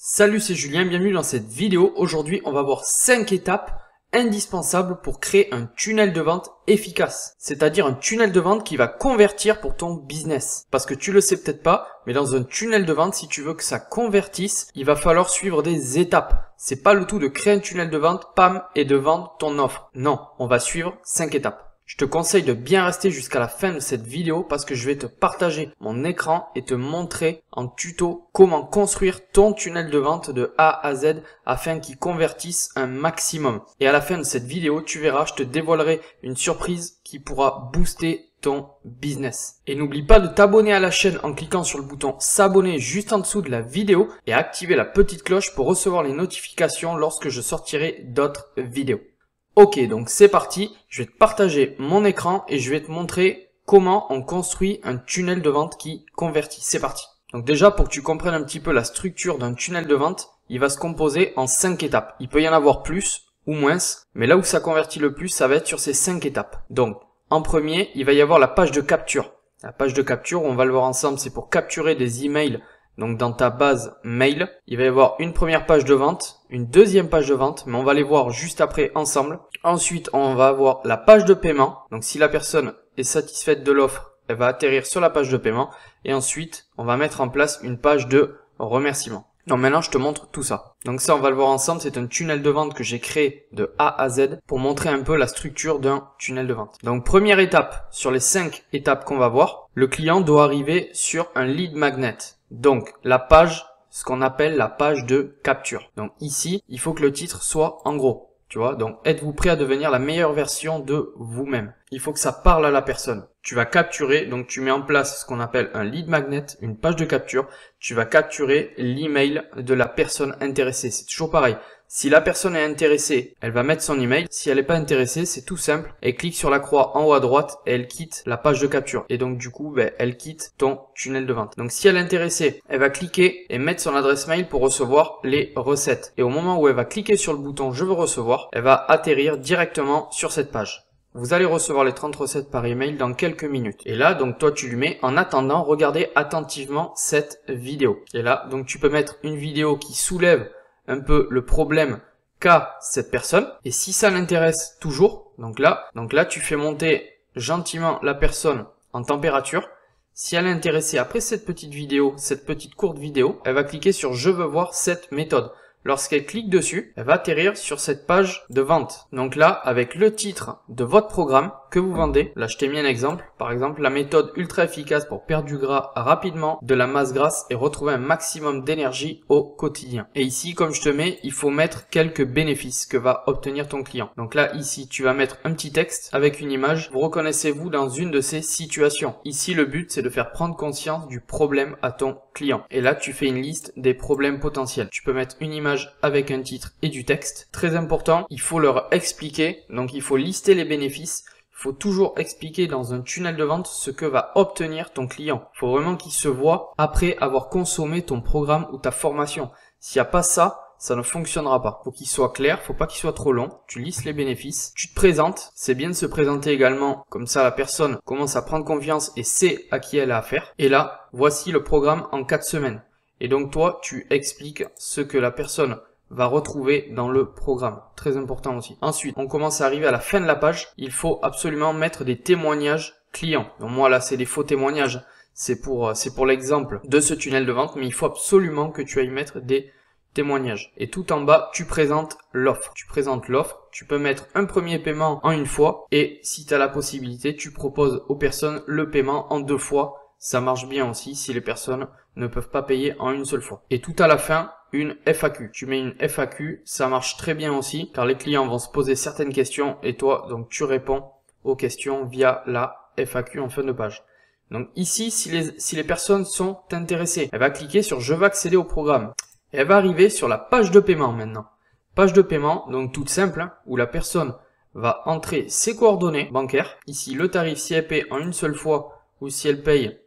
Salut, c'est Julien, bienvenue dans cette vidéo. Aujourd'hui, on va voir 5 étapes indispensables pour créer un tunnel de vente efficace. C'est-à-dire un tunnel de vente qui va convertir pour ton business. Parce que tu le sais peut-être pas, mais dans un tunnel de vente, si tu veux que ça convertisse, il va falloir suivre des étapes. C'est pas le tout de créer un tunnel de vente, pam, et de vendre ton offre. Non, on va suivre 5 étapes. Je te conseille de bien rester jusqu'à la fin de cette vidéo parce que je vais te partager mon écran et te montrer en tuto comment construire ton tunnel de vente de A à Z afin qu'il convertisse un maximum. Et à la fin de cette vidéo, tu verras, je te dévoilerai une surprise qui pourra booster ton business. Et n'oublie pas de t'abonner à la chaîne en cliquant sur le bouton s'abonner juste en dessous de la vidéo et activer la petite cloche pour recevoir les notifications lorsque je sortirai d'autres vidéos. Ok, donc c'est parti, je vais te partager mon écran et je vais te montrer comment on construit un tunnel de vente qui convertit. C'est parti. Donc déjà, pour que tu comprennes un petit peu la structure d'un tunnel de vente, il va se composer en 5 étapes. Il peut y en avoir plus ou moins, mais là où ça convertit le plus, ça va être sur ces 5 étapes. Donc, en premier, il va y avoir la page de capture. La page de capture, on va le voir ensemble, c'est pour capturer des emails. Donc dans ta base mail, il va y avoir une première page de vente, une deuxième page de vente, mais on va les voir juste après ensemble. Ensuite, on va avoir la page de paiement. Donc si la personne est satisfaite de l'offre, elle va atterrir sur la page de paiement. Et ensuite, on va mettre en place une page de remerciement. Donc maintenant, je te montre tout ça. Donc ça, on va le voir ensemble. C'est un tunnel de vente que j'ai créé de A à Z pour montrer un peu la structure d'un tunnel de vente. Donc première étape, sur les 5 étapes qu'on va voir, le client doit arriver sur un lead magnet. Donc la page, ce qu'on appelle la page de capture. Donc ici, il faut que le titre soit en gros. Tu vois, donc êtes-vous prêt à devenir la meilleure version de vous-même? Il faut que ça parle à la personne. Tu vas capturer, donc tu mets en place ce qu'on appelle un lead magnet, une page de capture. Tu vas capturer l'email de la personne intéressée. C'est toujours pareil. Si la personne est intéressée, elle va mettre son email. Si elle n'est pas intéressée, c'est tout simple. Elle clique sur la croix en haut à droite et elle quitte la page de capture. Et donc du coup, elle quitte ton tunnel de vente. Donc si elle est intéressée, elle va cliquer et mettre son adresse mail pour recevoir les recettes. Et au moment où elle va cliquer sur le bouton je veux recevoir, elle va atterrir directement sur cette page. Vous allez recevoir les 30 recettes par email dans quelques minutes. Et là, donc toi, tu lui mets en attendant, regardez attentivement cette vidéo. Et là, donc tu peux mettre une vidéo qui soulève un peu le problème qu'a cette personne. Et si ça l'intéresse toujours, donc là, tu fais monter gentiment la personne en température. Si elle est intéressée après cette petite vidéo, cette petite courte vidéo, elle va cliquer sur je veux voir cette méthode. Lorsqu'elle clique dessus, elle va atterrir sur cette page de vente. Donc là, avec le titre de votre programme que vous vendez, là je t'ai mis un exemple, par exemple la méthode ultra efficace pour perdre du gras rapidement, de la masse grasse et retrouver un maximum d'énergie au quotidien. Et ici, comme je te mets, il faut mettre quelques bénéfices que va obtenir ton client. Donc là, ici, tu vas mettre un petit texte avec une image. Vous reconnaissez-vous dans une de ces situations? Ici, le but, c'est de faire prendre conscience du problème à ton client. Et là, tu fais une liste des problèmes potentiels. Tu peux mettre une image avec un titre et du texte. Très important, il faut leur expliquer, donc il faut lister les bénéfices. Il faut toujours expliquer dans un tunnel de vente ce que va obtenir ton client. Il faut vraiment qu'il se voit après avoir consommé ton programme ou ta formation. S'il n'y a pas ça, ça ne fonctionnera pas. Faut qu'il soit clair, faut pas qu'il soit trop long. Tu listes les bénéfices, tu te présentes. C'est bien de se présenter également, comme ça la personne commence à prendre confiance et sait à qui elle a affaire. Et là, voici le programme en 4 semaines. Et donc toi, tu expliques ce que la personne va retrouver dans le programme. Très important aussi. Ensuite, on commence à arriver à la fin de la page. Il faut absolument mettre des témoignages clients. Donc moi là, c'est des faux témoignages. C'est pour l'exemple de ce tunnel de vente, mais il faut absolument que tu ailles mettre des témoignages. Et tout en bas, tu présentes l'offre. Tu présentes l'offre. Tu peux mettre un premier paiement en une fois. Et si tu as la possibilité, tu proposes aux personnes le paiement en 2 fois. Ça marche bien aussi si les personnes ne peuvent pas payer en une seule fois. Et tout à la fin, une FAQ. Tu mets une FAQ, ça marche très bien aussi car les clients vont se poser certaines questions et toi, donc tu réponds aux questions via la FAQ en fin de page. Donc ici, si les personnes sont intéressées, elle va cliquer sur je veux accéder au programme. Et elle va arriver sur la page de paiement maintenant. Page de paiement, donc toute simple, hein, où la personne va entrer ses coordonnées bancaires. Ici, le tarif si elle paye en une seule fois ou si elle paye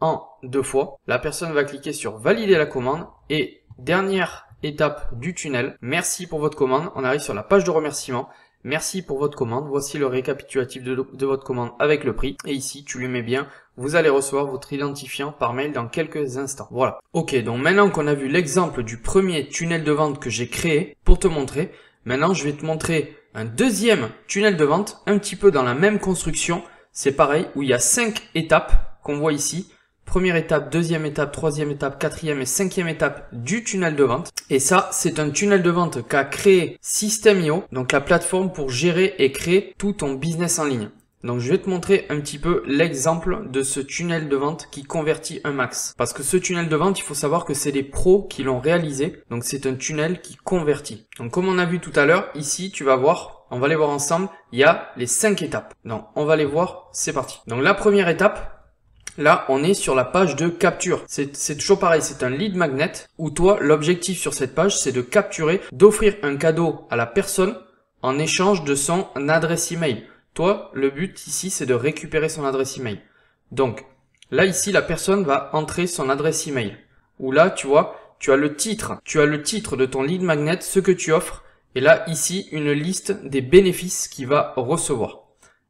en 2 fois. La personne va cliquer sur valider la commande et dernière étape du tunnel. Merci pour votre commande. On arrive sur la page de remerciement. merci pour votre commande, voici le récapitulatif de votre commande avec le prix. Et ici, tu lui mets bien, vous allez recevoir votre identifiant par mail dans quelques instants. Voilà. Ok, donc maintenant qu'on a vu l'exemple du premier tunnel de vente que j'ai créé pour te montrer, maintenant je vais te montrer un deuxième tunnel de vente, un petit peu dans la même construction. C'est pareil, où il y a 5 étapes qu'on voit ici. Première étape, deuxième étape, troisième étape, quatrième et cinquième étape du tunnel de vente. Et ça, c'est un tunnel de vente qu'a créé System.io, donc la plateforme pour gérer et créer tout ton business en ligne. Donc je vais te montrer un petit peu l'exemple de ce tunnel de vente qui convertit un max. Parce que ce tunnel de vente, il faut savoir que c'est des pros qui l'ont réalisé. Donc c'est un tunnel qui convertit. Donc comme on a vu tout à l'heure, ici tu vas voir, on va les voir ensemble, il y a les 5 étapes. Donc on va les voir, c'est parti. Donc la première étape, là, on est sur la page de capture. C'est toujours pareil, c'est un lead magnet où toi, l'objectif sur cette page, c'est de capturer, d'offrir un cadeau à la personne en échange de son adresse email. Toi, le but ici, c'est de récupérer son adresse email. Donc, là, ici, la personne va entrer son adresse email. Où là, tu vois, tu as le titre de ton lead magnet, ce que tu offres. Et là, ici, une liste des bénéfices qu'il va recevoir.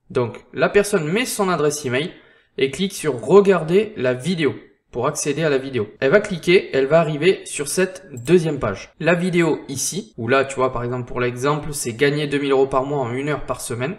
Donc, la personne met son adresse email et clique sur regarder la vidéo pour accéder à la vidéo. Elle va cliquer, elle va arriver sur cette deuxième page. La vidéo ici, où là tu vois par exemple pour l'exemple c'est gagner 2000 € par mois en 1 heure par semaine.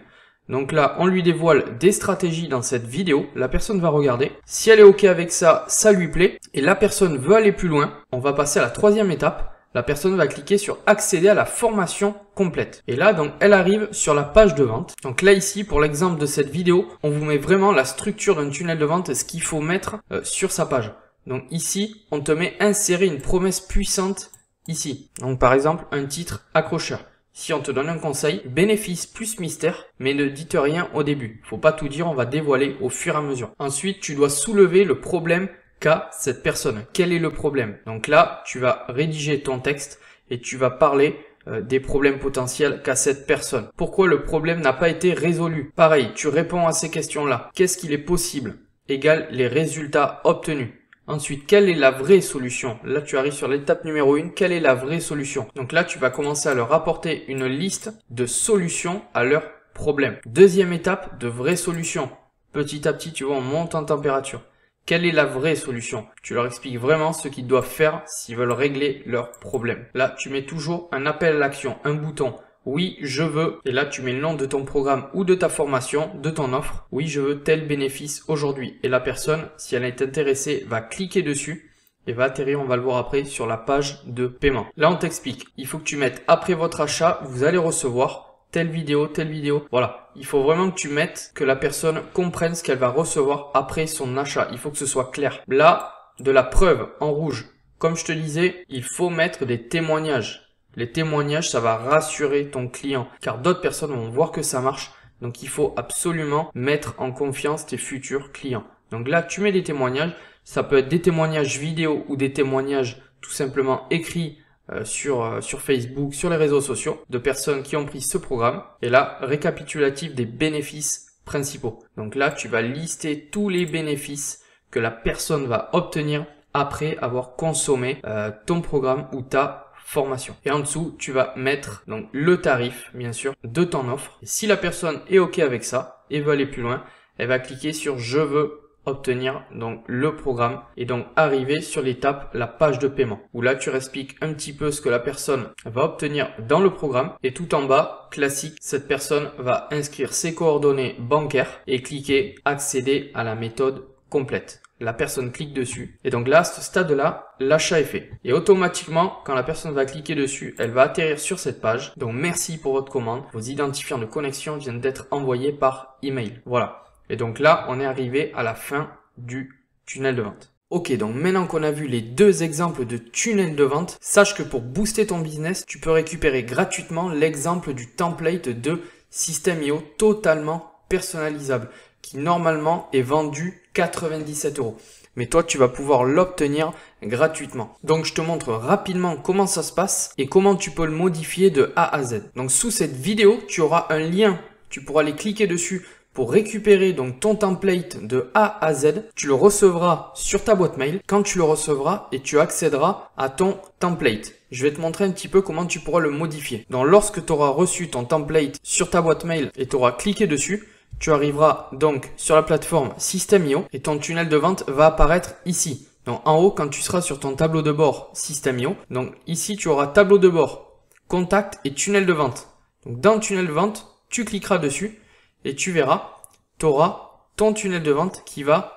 Donc là on lui dévoile des stratégies dans cette vidéo, la personne va regarder. Si elle est ok avec ça, ça lui plaît et la personne veut aller plus loin, on va passer à la troisième étape. La personne va cliquer sur accéder à la formation complète. Et là, donc, elle arrive sur la page de vente. Donc là, ici, pour l'exemple de cette vidéo, on vous met vraiment la structure d'un tunnel de vente et ce qu'il faut mettre sur sa page. Donc ici, on te met insérer une promesse puissante ici. Donc par exemple, un titre accrocheur. Si on te donne un conseil, bénéfice plus mystère, mais ne dites rien au début. Faut pas tout dire, on va dévoiler au fur et à mesure. Ensuite, tu dois soulever le problème qu'a cette personne. Quel est le problème? Donc là, tu vas rédiger ton texte et tu vas parler des problèmes potentiels qu'a cette personne. Pourquoi le problème n'a pas été résolu? Pareil, tu réponds à ces questions-là. Qu'est-ce qu'il est possible? Égale les résultats obtenus. Ensuite, quelle est la vraie solution? Là, tu arrives sur l'étape numéro 1. Quelle est la vraie solution? Donc là, tu vas commencer à leur apporter une liste de solutions à leurs problèmes. Deuxième étape, de vraies solutions. Petit à petit, tu vois, on monte en température. Quelle est la vraie solution? Tu leur expliques vraiment ce qu'ils doivent faire s'ils veulent régler leurs problèmes. Là, tu mets toujours un appel à l'action, un bouton. Oui, je veux. Et là, tu mets le nom de ton programme ou de ta formation, de ton offre. Oui, je veux tel bénéfice aujourd'hui. Et la personne, si elle est intéressée, va cliquer dessus et va atterrir, on va le voir après, sur la page de paiement. Là, on t'explique. Il faut que tu mettes après votre achat, vous allez recevoir telle vidéo, telle vidéo. Voilà. Il faut vraiment que tu mettes, que la personne comprenne ce qu'elle va recevoir après son achat. Il faut que ce soit clair. Là, de la preuve en rouge. Comme je te disais, il faut mettre des témoignages. Les témoignages, ça va rassurer ton client. Car d'autres personnes vont voir que ça marche. Donc, il faut absolument mettre en confiance tes futurs clients. Donc là, tu mets des témoignages. Ça peut être des témoignages vidéo ou des témoignages tout simplement écrits sur Facebook, sur les réseaux sociaux, de personnes qui ont pris ce programme. Et là, récapitulatif des bénéfices principaux. Donc là, tu vas lister tous les bénéfices que la personne va obtenir après avoir consommé ton programme ou ta formation. Et en dessous, tu vas mettre donc le tarif, bien sûr, de ton offre. Et si la personne est OK avec ça et veut aller plus loin, elle va cliquer sur « Je veux » obtenir donc le programme et donc arriver sur l'étape la page de paiement où là tu expliques un petit peu ce que la personne va obtenir dans le programme et tout en bas classique cette personne va inscrire ses coordonnées bancaires et cliquer accéder à la méthode complète. La personne clique dessus et donc là à ce stade là l'achat est fait et automatiquement quand la personne va cliquer dessus elle va atterrir sur cette page. Donc merci pour votre commande, vos identifiants de connexion viennent d'être envoyés par email. Voilà. Et donc là, on est arrivé à la fin du tunnel de vente. Ok, donc maintenant qu'on a vu les deux exemples de tunnel de vente, sache que pour booster ton business, tu peux récupérer gratuitement l'exemple du template de System.io totalement personnalisable, qui normalement est vendu 97 €. Mais toi, tu vas pouvoir l'obtenir gratuitement. Donc, je te montre rapidement comment ça se passe et comment tu peux le modifier de A à Z. Donc, sous cette vidéo, tu auras un lien. Tu pourras aller cliquer dessus pour récupérer donc ton template de A à Z. Tu le recevras sur ta boîte mail quand tu le recevras et tu accéderas à ton template. Je vais te montrer un petit peu comment tu pourras le modifier. Donc lorsque tu auras reçu ton template sur ta boîte mail et tu auras cliqué dessus, tu arriveras donc sur la plateforme System.io et ton tunnel de vente va apparaître ici. Donc en haut, quand tu seras sur ton tableau de bord System.io, donc ici tu auras tableau de bord, contact et tunnel de vente. Donc dans le tunnel de vente, tu cliqueras dessus et tu verras, tu auras ton tunnel de vente qui va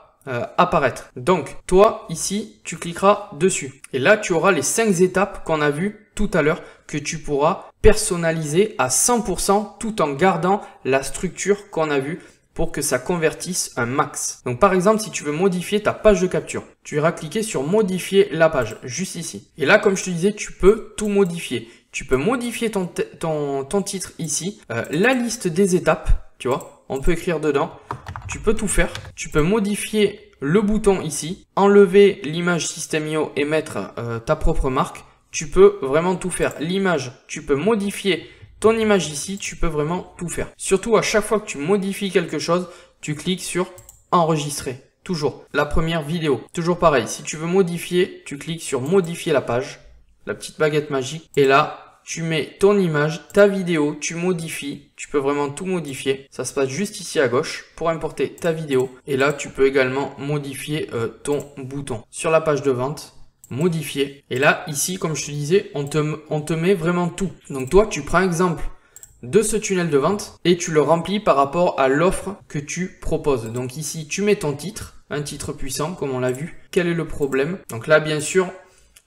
apparaître. Donc toi ici, tu cliqueras dessus et là tu auras les 5 étapes qu'on a vues tout à l'heure que tu pourras personnaliser à 100% tout en gardant la structure qu'on a vue pour que ça convertisse un max. Donc par exemple, si tu veux modifier ta page de capture, tu iras cliquer sur modifier la page, juste ici. Et là, comme je te disais, tu peux tout modifier. Tu peux modifier ton titre ici, la liste des étapes, tu vois, on peut écrire dedans. Tu peux tout faire. Tu peux modifier le bouton ici, enlever l'image System.io et mettre ta propre marque. Tu peux vraiment tout faire. L'image, tu peux modifier ton image ici, tu peux vraiment tout faire. Surtout à chaque fois que tu modifies quelque chose, tu cliques sur enregistrer. Toujours. La première vidéo. Toujours pareil. Si tu veux modifier, tu cliques sur modifier la page. La petite baguette magique. Et là, tu mets ton image, ta vidéo, tu modifies. Tu peux vraiment tout modifier. Ça se passe juste ici à gauche pour importer ta vidéo. Et là, tu peux également modifier ton bouton. Sur la page de vente, modifier. Et là, ici, comme je te disais, on te met vraiment tout. Donc toi, tu prends exemple de ce tunnel de vente et tu le remplis par rapport à l'offre que tu proposes. Donc ici, tu mets ton titre, un titre puissant comme on l'a vu. Quel est le problème? Donc là, bien sûr,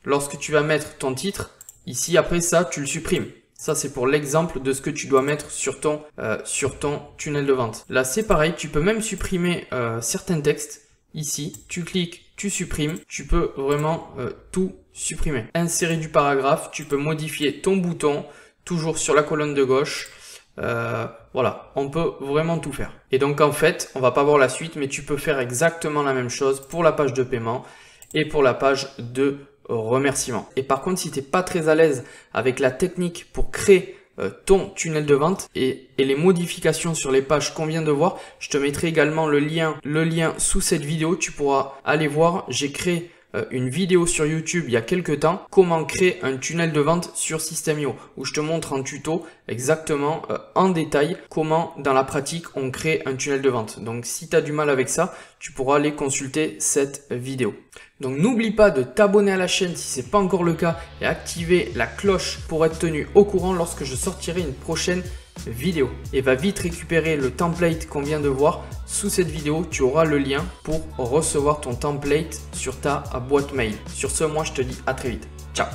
lorsque tu vas mettre ton titre, ici, après ça, tu le supprimes. Ça, c'est pour l'exemple de ce que tu dois mettre sur ton tunnel de vente. Là, c'est pareil, tu peux même supprimer certains textes. Ici, tu cliques, tu supprimes, tu peux vraiment tout supprimer. Insérer du paragraphe, tu peux modifier ton bouton, toujours sur la colonne de gauche. Voilà, on peut vraiment tout faire. Et donc en fait, on va pas voir la suite, mais tu peux faire exactement la même chose pour la page de paiement et pour la page de remerciement. Et par contre, si tu n'es pas très à l'aise avec la technique pour créer ton tunnel de vente et les modifications sur les pages qu'on vient de voir, je te mettrai également le lien sous cette vidéo. Tu pourras aller voir, j'ai créé une vidéo sur YouTube il y a quelques temps, comment créer un tunnel de vente sur System.io, où je te montre en tuto exactement en détail comment dans la pratique on crée un tunnel de vente. Donc si tu as du mal avec ça, tu pourras aller consulter cette vidéo. Donc n'oublie pas de t'abonner à la chaîne si ce n'est pas encore le cas et activer la cloche pour être tenu au courant lorsque je sortirai une prochaine vidéo. Et va vite récupérer le template qu'on vient de voir. Sous cette vidéo, tu auras le lien pour recevoir ton template sur ta boîte mail. Sur ce, moi je te dis à très vite. Ciao!